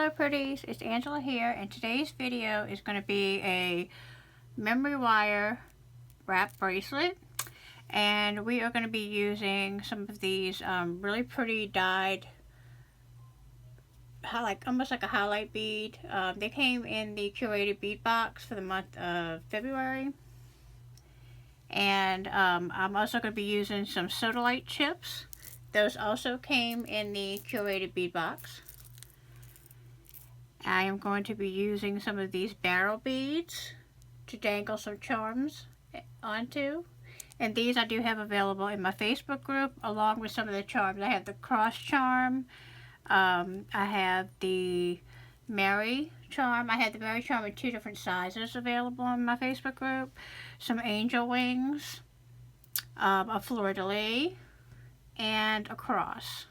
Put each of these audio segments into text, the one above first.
Hello Pretties, it's Angela here, and today's video is going to be a memory wire wrap bracelet, and we are going to be using some of these really pretty dyed, almost like a highlight bead. They came in the Curated bead box for the month of February, and I'm also going to be using some sodalite chips. Those also came in the Curated bead box. I am going to be using some of these barrel beads to dangle some charms onto. And these I do have available in my Facebook group along with some of the charms. I have the cross charm. I have the Mary charm. I had the Mary charm in 2 different sizes available in my Facebook group. Some angel wings, a fleur-de-lis, and a cross.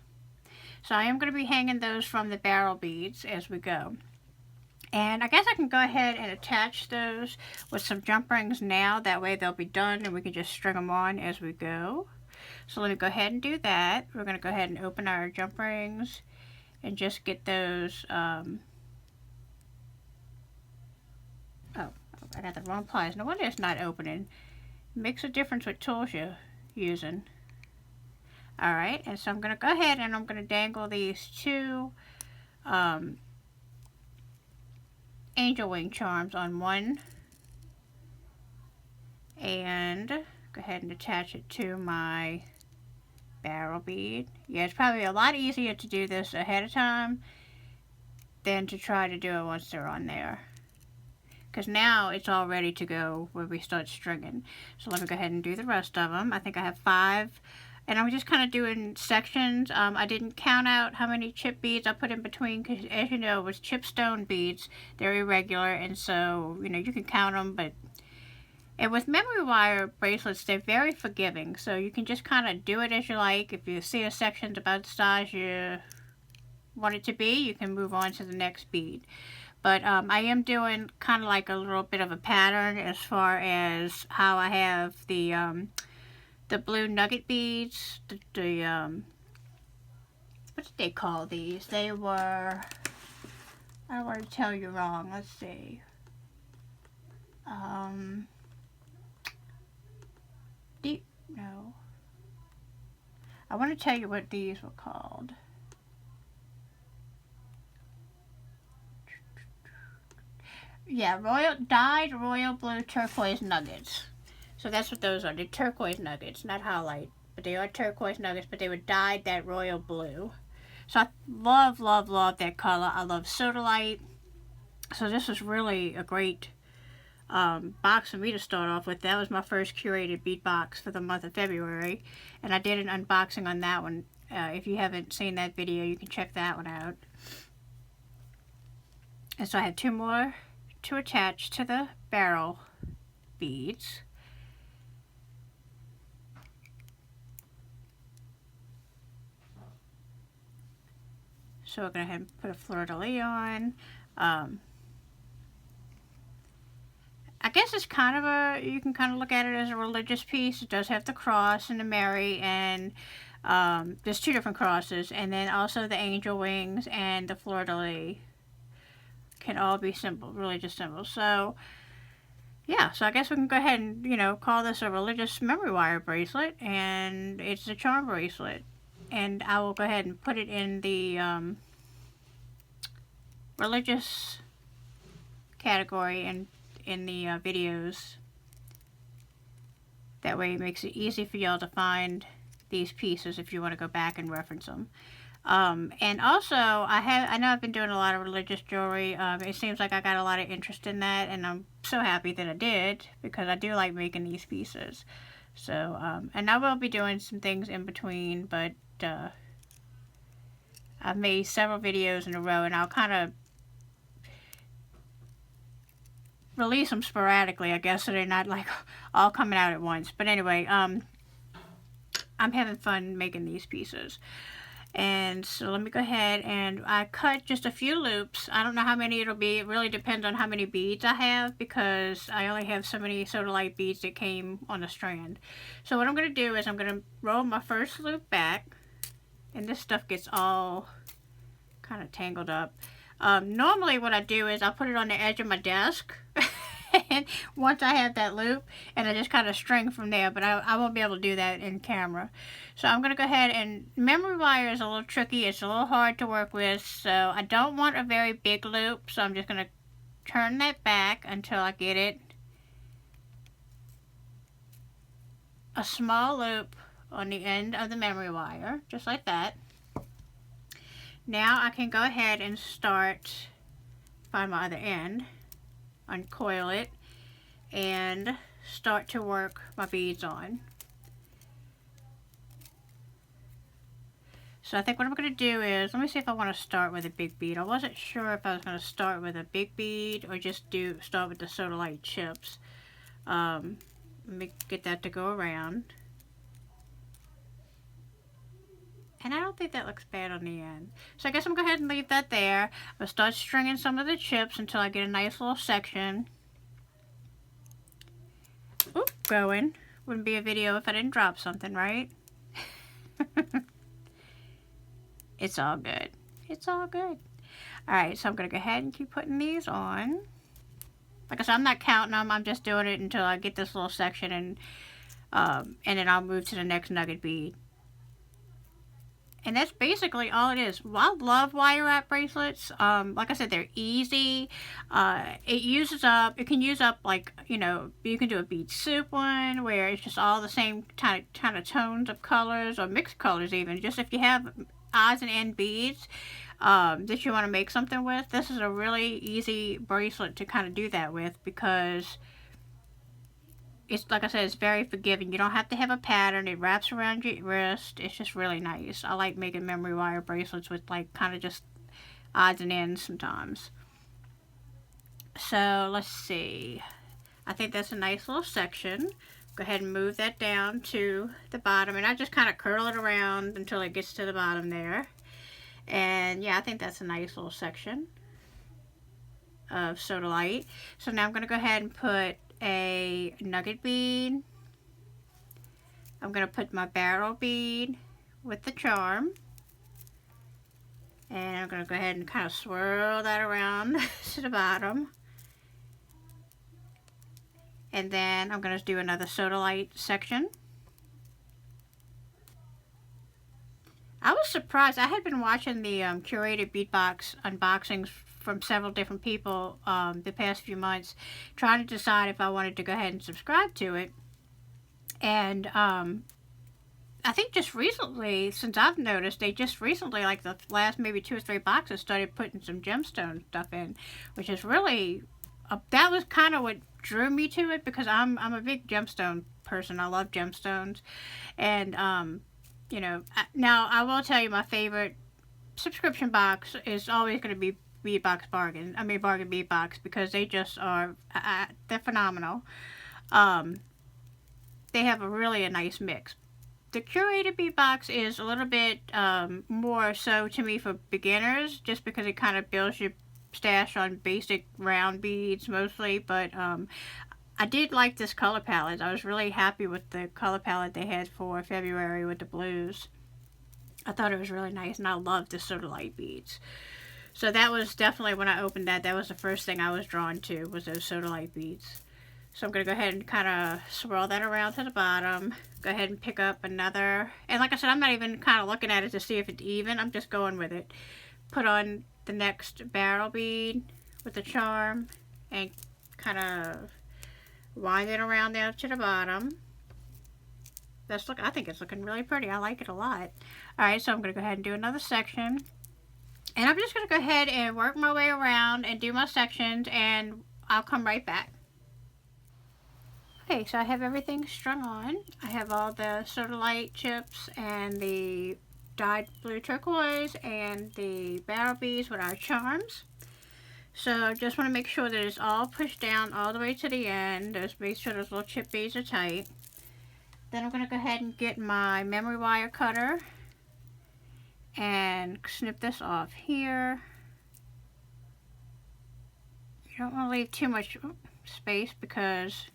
So I am going to be hanging those from the barrel beads as we go. And I guess I can go ahead and attach those with some jump rings now. That way they'll be done and we can just string them on as we go. So let me go ahead and do that. We're going to go ahead and open our jump rings and just get those. Oh, I got the wrong pliers. No wonder it's not opening. Makes a difference what tools you're using. Alright, and so I'm going to go ahead and I'm going to dangle these 2 angel wing charms on one, and go ahead and attach it to my barrel bead. Yeah, it's probably a lot easier to do this ahead of time than to try to do it once they're on there, because now it's all ready to go when we start stringing. So let me go ahead and do the rest of them. I think I have 5. And I'm just kind of doing sections. I didn't count out how many chip beads I put in between, because as you know, with chipstone beads, they're irregular, and so, you know, you can count them, and with memory wire bracelets, they're very forgiving, so you can just kind of do it as you like. If you see a section's about the size you want it to be, you can move on to the next bead. But I am doing kind of like a little bit of a pattern as far as how I have the blue nugget beads, what did they call these? They were, I don't want to tell you wrong, let's see. No. I want to tell you what these were called. Yeah, dyed royal blue turquoise nuggets. So that's what those are. They're turquoise nuggets, not highlight, but they are turquoise nuggets, but they were dyed that royal blue. So I love, love, love that color. I love sodalite. So this was really a great box for me to start off with. That was my first Curated bead box for the month of February, and I did an unboxing on that one. If you haven't seen that video, you can check that one out. And so I have 2 more to attach to the barrel beads. So we're going to go ahead and put a fleur-de-lis on. I guess it's kind of you can kind of look at it as a religious piece. It does have the cross and the Mary, and there's 2 different crosses, and then also the angel wings and the fleur-de-lis can all be religious symbols. So yeah, so I guess we can go ahead and, you know, call this a religious memory wire bracelet, and it's a charm bracelet. And I will go ahead and put it in the religious category and in the videos. That way it makes it easy for y'all to find these pieces if you want to go back and reference them. And also, I know I've been doing a lot of religious jewelry. It seems like I got a lot of interest in that, and I'm so happy that I did, because I do like making these pieces. So, and I will be doing some things in between, but I've made several videos in a row, and I'll kind of release them sporadically, I guess, so they're not like all coming out at once. But anyway, I'm having fun making these pieces. And so let me go ahead, and I cut just a few loops. I don't know how many it'll be. It really depends on how many beads I have, because I only have so many sodalite beads that came on a strand. So what I'm going to do is I'm going to roll my first loop back, and this stuff gets all kind of tangled up. Normally what I do is I'll put it on the edge of my desk and once I have that loop, and I just kind of string from there, but I won't be able to do that in camera. So I'm going to go ahead, and memory wire is a little tricky. It's a little hard to work with, so I don't want a very big loop, so I'm just going to turn that back until I get it a small loop on the end of the memory wire, just like that. Now I can go ahead and find my other end, uncoil it, and start to work my beads on. So I think what I'm going to do is, let me see if I want to start with a big bead. I wasn't sure if I was going to start with a big bead or just start with the Sodalite chips. Let me get that to go around. And I don't think that looks bad on the end. So I guess I'm going to go ahead and leave that there. I'll start stringing some of the chips until I get a nice little section. Oop, going. Wouldn't be a video if I didn't drop something, right? It's all good. It's all good. Alright, so I'm going to go ahead and keep putting these on. Like I said, I'm not counting them. I'm just doing it until I get this little section, and then I'll move to the next nugget bead. And that's basically all it is. Well, I love wire wrap bracelets. Like I said, they're easy. It can use up, like, you know, you can do a bead soup one where it's just all the same kind of tones of colors, or mixed colors even. Just if you have odds and end beads that you want to make something with, this is a really easy bracelet to kind of do that with, because it's, like I said, it's very forgiving. You don't have to have a pattern. It wraps around your wrist. It's just really nice. I like making memory wire bracelets with, like, kind of just odds and ends sometimes. So let's see. I think that's a nice little section. Go ahead and move that down to the bottom, and I just kind of curl it around until it gets to the bottom there. And yeah, I think that's a nice little section of Sodalite. So now I'm going to go ahead and put a nugget bead. I'm going to put my barrel bead with the charm, and I'm going to go ahead and kind of swirl that around to the bottom. And then I'm going to do another Sodalite section. I was surprised. I had been watching the Curated beadbox unboxings from several different people the past few months, trying to decide if I wanted to go ahead and subscribe to it. And I think just recently, since I've noticed, they just recently, like the last maybe 2 or 3 boxes, started putting some gemstone stuff in, which is really, that was kind of what drew me to it, because I'm a big gemstone person. I love gemstones. And you know, now I will tell you, my favorite subscription box is always going to be Beadbox Bargain. I mean, Bargain Beadbox, because they just are, they're phenomenal. They have a nice mix. The Curated beadbox is a little bit more so to me for beginners, just because it kind of builds your stash on basic round beads mostly. But I did like this color palette. I was really happy with the color palette they had for February with the blues. I thought it was really nice, and I love the Sodalite beads. So that was definitely, when I opened that was the first thing I was drawn to, was those Sodalite beads. So I'm going to go ahead and kind of swirl that around to the bottom. Go ahead and pick up another. And like I said, I'm not even kind of looking at it to see if it's even. I'm just going with it. Put on the next barrel bead with the charm, and kind of wind it around there to the bottom. I think it's looking really pretty. I like it a lot. Alright, so I'm going to go ahead and do another section. And I'm just going to go ahead and work my way around and do my sections, and I'll come right back. Okay, so I have everything strung on. I have all the Sodalite chips and the dyed blue turquoise and the barrel beads with our charms. So I just want to make sure that it's all pushed down all the way to the end. Just make sure those little chip beads are tight. Then I'm going to go ahead and get my memory wire cutter and snip this off here. You don't want to leave too much space, because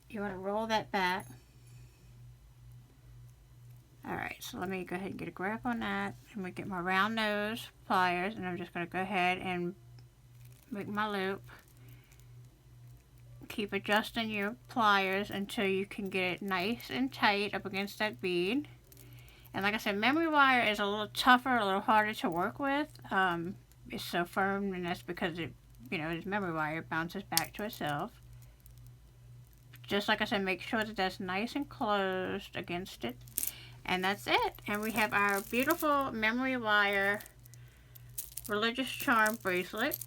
you want to roll that back. Alright. Alright, so let me go ahead and get a grip on that. And we get my round nose pliers, and I'm just going to go ahead and make my loop. Keep adjusting your pliers until you can get it nice and tight up against that bead. And like I said, memory wire is a little tougher, a little harder to work with. It's so firm, and that's because it, it's memory wire. It bounces back to itself. Just like I said, make sure that that's nice and closed against it. And that's it. And we have our beautiful memory wire religious charm bracelet.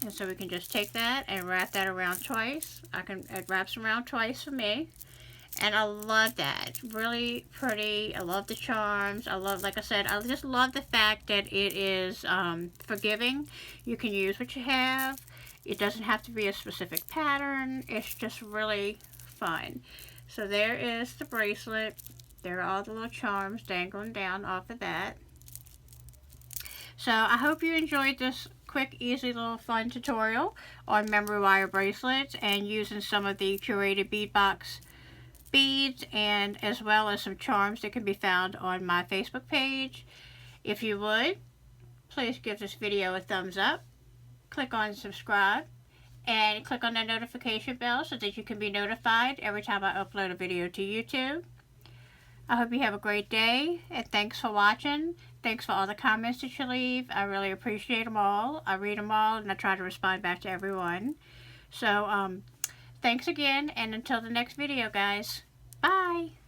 And so we can just take that and wrap that around twice. It wraps around twice for me. And I love that. Really pretty. I love the charms. I love, like I said, I just love the fact that it is forgiving. You can use what you have. It doesn't have to be a specific pattern. It's just really fun. So there is the bracelet. There are all the little charms dangling down off of that. So I hope you enjoyed this quick, easy, little fun tutorial on memory wire bracelets and using some of the Curated bead box beads, and as well as some charms that can be found on my Facebook page. If you would, please give this video a thumbs up, click on subscribe, and click on the notification bell so that you can be notified every time I upload a video to YouTube. I hope you have a great day, and thanks for watching. Thanks for all the comments that you leave. I really appreciate them all. I read them all, and I try to respond back to everyone. So, thanks again, and until the next video, guys. Bye!